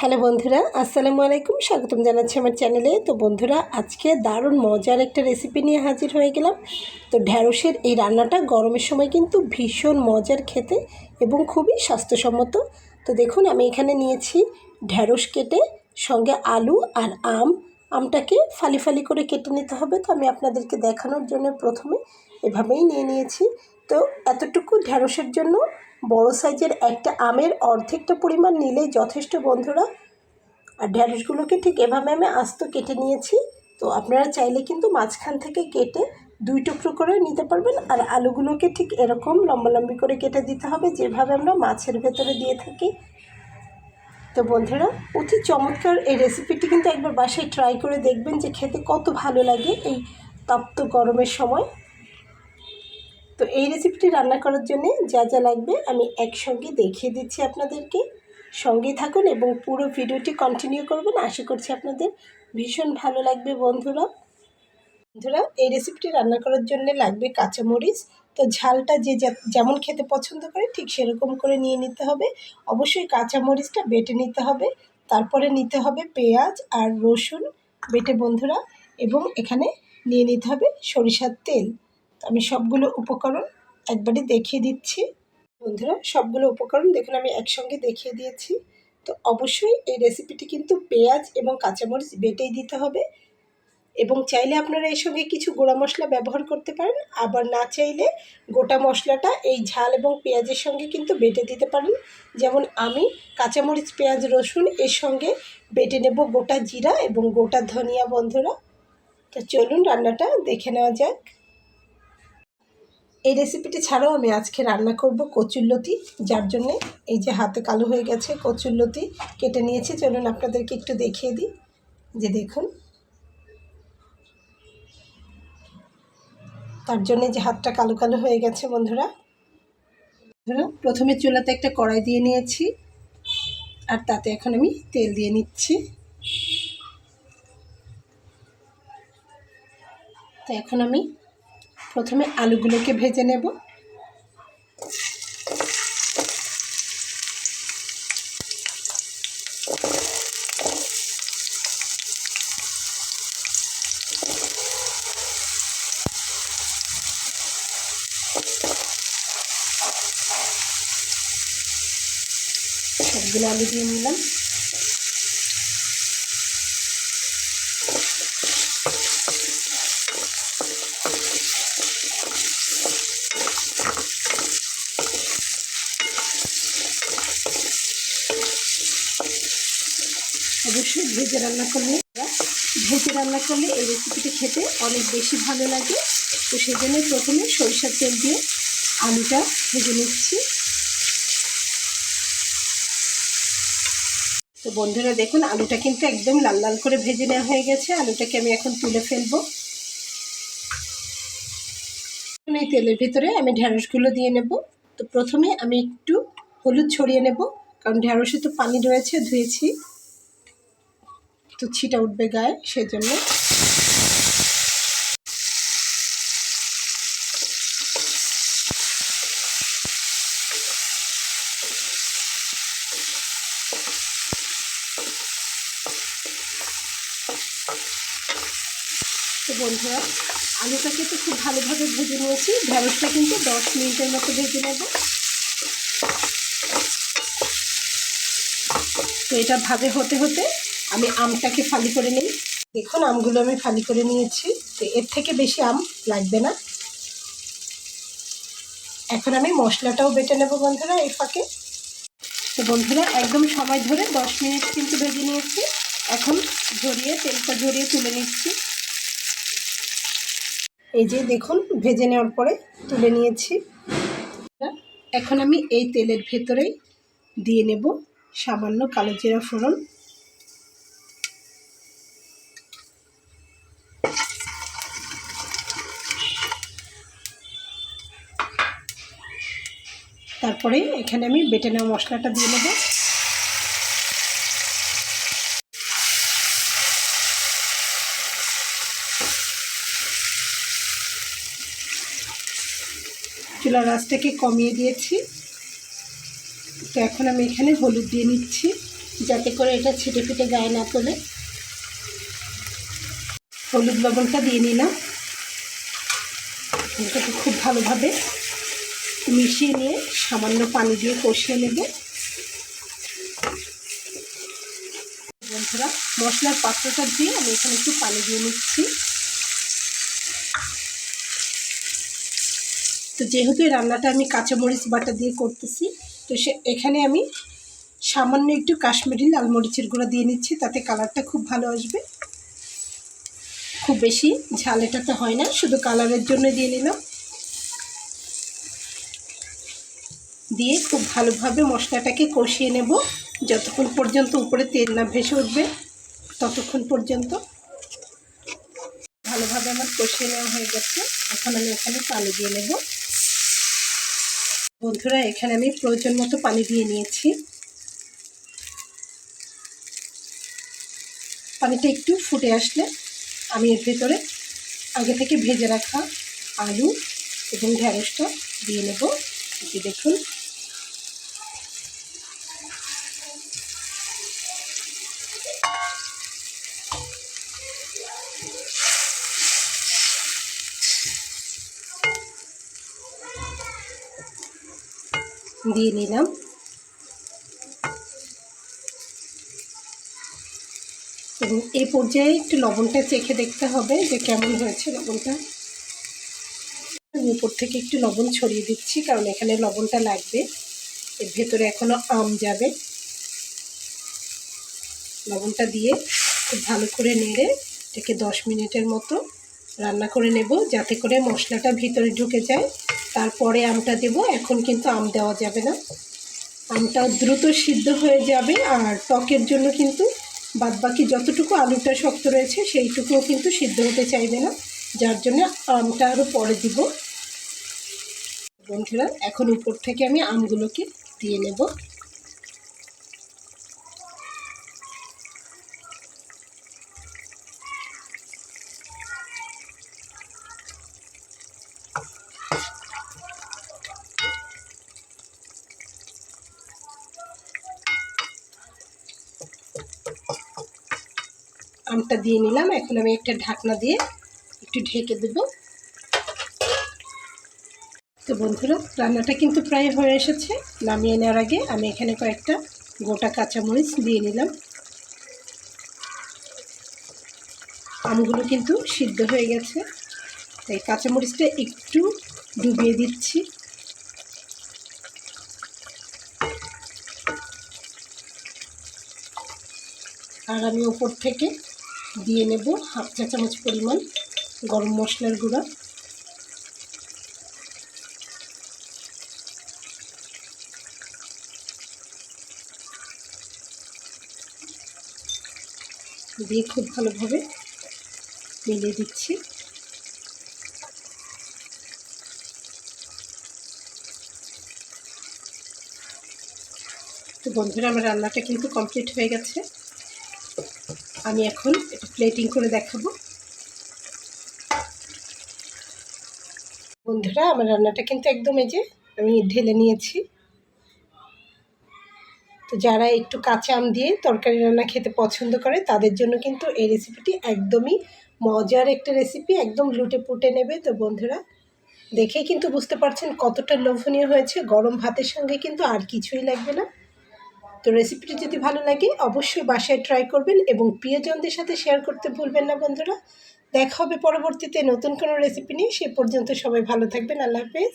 Hello বন্ধুরা, আসসালামু আলাইকুম। স্বাগতম জানাচ্ছি আমার চ্যানেলে। তো বন্ধুরা, আজকে দারুণ মজার একটা রেসিপি নিয়ে হাজির হয়ে গেলাম। তো ঢ্যাঁড়সের এই রান্নাটা গরমের সময় কিন্তু ভীষণ মজার খেতে এবং খুবই স্বাস্থ্যসম্মত। তো দেখুন, আমি এখানে নিয়েছি ঢ্যাঁড়স কেটে, সঙ্গে আলু আর আমটাকে ফালি ফালি করে কেটে নিতে হবে। তো আমি আপনাদেরকে দেখানোর জন্য প্রথমে এভাবেই নিয়ে নিয়েছি। তো এতটুকু ঢ্যাঁড়সের জন্য বড় সাইজের একটা আমের অর্ধেকটা পরিমাণ নিলেই যথেষ্ট বন্ধুরা। আর ঢ্যাঁড়সগুলোকে ঠিক এভাবে আমি আস্ত কেটে নিয়েছি। তো আপনারা চাইলে কিন্তু মাঝখান থেকে কেটে দুই টুকরো করে নিতে পারবেন। আর আলুগুলোকে ঠিক এরকম লম্বালম্বি করে কেটে দিতে হবে, যেভাবে আমরা মাছের ভেতরে দিয়ে থাকি। তো বন্ধুরা, অতি চমৎকার এই রেসিপিটি কিন্তু একবার বাসায় ট্রাই করে দেখবেন যে খেতে কত ভালো লাগে এই তপ্ত গরমের সময়। তো এই রেসিপিটি রান্না করার জন্য যা যা লাগবে আমি একসঙ্গে দেখিয়ে দিচ্ছি আপনাদেরকে। সঙ্গে থাকুন এবং পুরো ভিডিওটি কন্টিনিউ করবেন। আশা করছি আপনাদের ভীষণ ভালো লাগবে বন্ধুরা। এই রেসিপিটি রান্না করার জন্য লাগবে কাঁচামরিচ। তো ঝালটা যে যেমন খেতে পছন্দ করে ঠিক সেরকম করে নিয়ে নিতে হবে। অবশ্যই কাঁচামরিচটা বেটে নিতে হবে। তারপরে নিতে হবে পেঁয়াজ আর রসুন বেটে বন্ধুরা, এবং এখানে নিয়ে নিতে হবে সরিষার তেল। তো আমি সবগুলো উপকরণ একবারে দেখিয়ে দিচ্ছি বন্ধুরা। সবগুলো উপকরণ দেখুন আমি একসঙ্গে দেখিয়ে দিয়েছি। তো অবশ্যই এই রেসিপিটি কিন্তু পেঁয়াজ এবং কাঁচামরিচ বেটেই দিতে হবে, এবং চাইলে আপনারা এর সঙ্গে কিছু গুঁড়া মশলা ব্যবহার করতে পারেন, আবার না চাইলে গোটা মশলাটা এই ঝাল এবং পেঁয়াজের সঙ্গে কিন্তু বেটে দিতে পারেন। যেমন আমি কাঁচামরিচ, পেঁয়াজ, রসুন এর সঙ্গে বেটে নেব গোটা জিরা এবং গোটা ধনিয়া বন্ধুরা। তো চলুন রান্নাটা দেখে নেওয়া যাক। এই রেসিপিটি ছাড়াও আমি আজকে রান্না করব কচুরলতি, যার জন্যে এই যে হাতে কালো হয়ে গেছে কচুরলতি কেটে নিয়েছি। চলুন আপনাদেরকে একটু দেখিয়ে দিই। যে দেখুন, তার জন্যে যে হাতটা কালো কালো হয়ে গেছে বন্ধুরা। প্রথমে চুলাতে একটা কড়াই দিয়ে নিয়েছি, আর তাতে এখন আমি তেল দিয়ে নিচ্ছি। তো এখন আমি প্রথমে আলুগুলোকে ভেজে নেব। সবগুলো আলু দিয়ে নিলাম। অবশ্যই ভেজে রান্না করলে এই রেসিপিটি খেতে অনেক বেশি ভালো লাগে। তো সেই জন্য প্রথমে সরিষার তেল দিয়ে আলুটা ভেজে নিচ্ছি। তো বন্ধুরা দেখুন, আলুটা কিন্তু একদম লাল লাল করে ভেজে নেওয়া হয়ে গেছে। আলুটাকে আমি এখন তুলে ফেলবো। এই তেলের ভিতরে আমি ঢ্যাঁড়সগুলো দিয়ে নেব। তো প্রথমে আমি একটু হলুদ ছড়িয়ে নেব, কারণ ঢ্যাঁড়সে তো পানি রয়েছে, ধুয়েছি, তো ছিটা উঠবে গায়ে, সেজন্য। তো বন্ধুরা, আলুটাকে তো খুব ভালোভাবে ভেজে নিয়েছি। ঢ্যাঁড়সটা কিন্তু 10 মিনিটের মতো ভেজে নেব। তো এটা ভাবে হতে হতে আমি আমটাকে ফালি করে নিই। দেখুন, আমগুলো আমি ফালি করে নিয়েছি। তো এর থেকে বেশি আম লাগবে না। এখন আমি মশলাটাও বেটে নেব বন্ধুরা এই ফাঁকে। তো বন্ধুরা, একদম সময় ধরে 10 মিনিট কিন্তু ভেজে নিয়েছি। এখন তেলটা ঝরিয়ে তুলে নিচ্ছি। এই যে দেখুন, ভেজে নেওয়ার পরে তুলে নিয়েছি। এখন আমি এই তেলের ভেতরেই দিয়ে নেব সামান্য কালো জিরা ফোড়ন, তারপরে এখানে আমি বেটে নেওয়া মশলাটা দিয়ে নেব। চুলার আঁচটাকে কমিয়ে দিয়েছি। তো এখন আমি এখানে হলুদ দিয়ে নিচ্ছি। যাতে করে এটা ছিটে ফিটে গায়ে না তোলে। হলুদ লবণটা দিয়ে নিলাম। এটাকে খুব ভালোভাবে মিশিয়ে নিয়ে সামান্য পানি দিয়ে কষিয়ে নেব। বন্ধুরা, মশলার পাত্রটা দিয়ে আমি এখানে একটু পানি দিয়ে নিচ্ছি। তো যেহেতু এই রান্নাটা আমি কাঁচামরিচ বাটা দিয়ে করতেছি, তো এখানে আমি সামান্য একটু কাশ্মীরি লাল মরিচের গুঁড়া দিয়ে নিচ্ছি, তাতে কালারটা খুব ভালো আসবে। খুব বেশি ঝাল এটাতে হয় না, শুধু কালারের জন্য দিয়ে নিলাম। দিয়ে খুব ভালোভাবে মশলাটাকে কষিয়ে নেব যতক্ষণ পর্যন্ত উপরে তেল না ভেসে উঠবে, ততক্ষণ পর্যন্ত। ভালোভাবে আমার কষিয়ে নেওয়া হয়ে গেছে। এখন আমি এখানে পানি দিয়ে নেব। বন্ধুরা, এখানে আমি প্রয়োজন মতো পানি দিয়ে নিয়েছি। পানিটা একটু ফুটে আসলে আমি এর ভেতরে আগে থেকে ভেজে রাখা আলু এবং ঢেঁড়সটা দিয়ে নেব। এই দেখুন, দিয়ে নিলাম। এবং এই পর্যায়ে একটু লবণটা চেখে দেখতে হবে যে কেমন হয়েছে লবণটা। উপর থেকে একটু লবণ ছড়িয়ে দিচ্ছি, কারণ এখানে লবণটা লাগবে। এর ভেতরে এখনো আম যাবে। লবণটা দিয়ে খুব ভালো করে নেড়ে এটাকে 10 মিনিটের মতো রান্না করে নেব, যাতে করে মশলাটা ভিতরে ঢুকে যায়। তারপরে আমটা দেব। এখন কিন্তু আম দেওয়া যাবে না, আমটা দ্রুত সিদ্ধ হয়ে যাবে। আর টকের জন্য কিন্তু বাদবাকি যতটুকু আলুটা শক্ত রয়েছে সেইটুকুও কিন্তু সিদ্ধ হতে চাইবে না, যার জন্য আমটা আরও পরে দিব। বন্ধুরা, এখন উপর থেকে আমি আমগুলোকে দিয়ে নেব। আমটা দিয়ে নিলাম। এখন আমি একটা ঢাকনা দিয়ে একটু ঢেকে দেব। তো বন্ধুরা, রান্নাটা কিন্তু প্রায় হয়ে এসেছে। নামিয়ে নেওয়ার আগে আমি এখানে কয়েকটা গোটা কাঁচামরিচ দিয়ে নিলাম। আমগুলো কিন্তু সিদ্ধ হয়ে গেছে, তাই কাঁচামরিচটা একটু ডুবিয়ে দিচ্ছি। আর আমি উপর থেকে দিয়ে নেব হাফ চা চামচ পরিমাণ গরম মশলার গুঁড়া। দিয়ে খুব ভালোভাবে মিলিয়ে দিচ্ছি। তো বন্ধুরা, আমার রান্নাটা কিন্তু কমপ্লিট হয়ে গেছে। আমি এখন এটা প্লেটিং করে দেখাবো। বন্ধুরা, আমার রান্নাটা কিন্তু একদম এই যে আমি ঢেলে নিয়েছি। তো যারা একটু কাঁচা আম দিয়ে তরকারি রান্না খেতে পছন্দ করে তাদের জন্য কিন্তু এই রেসিপিটি একদমই মজার একটা রেসিপি, একদম লুটে পুটে নেবে। তো বন্ধুরা, দেখেই কিন্তু বুঝতে পারছেন কতটা লোভনীয় হয়েছে। গরম ভাতের সঙ্গে কিন্তু আর কিছুই লাগবে না। তো রেসিপিটি যদি ভালো লাগে অবশ্যই বাসায় ট্রাই করবেন এবং প্রিয়জনদের সাথে শেয়ার করতে ভুলবেন না। বন্ধুরা, দেখা হবে পরবর্তীতে নতুন কোনো রেসিপি নিয়ে। সে পর্যন্ত সবাই ভালো থাকবেন। আল্লাহ হাফেজ।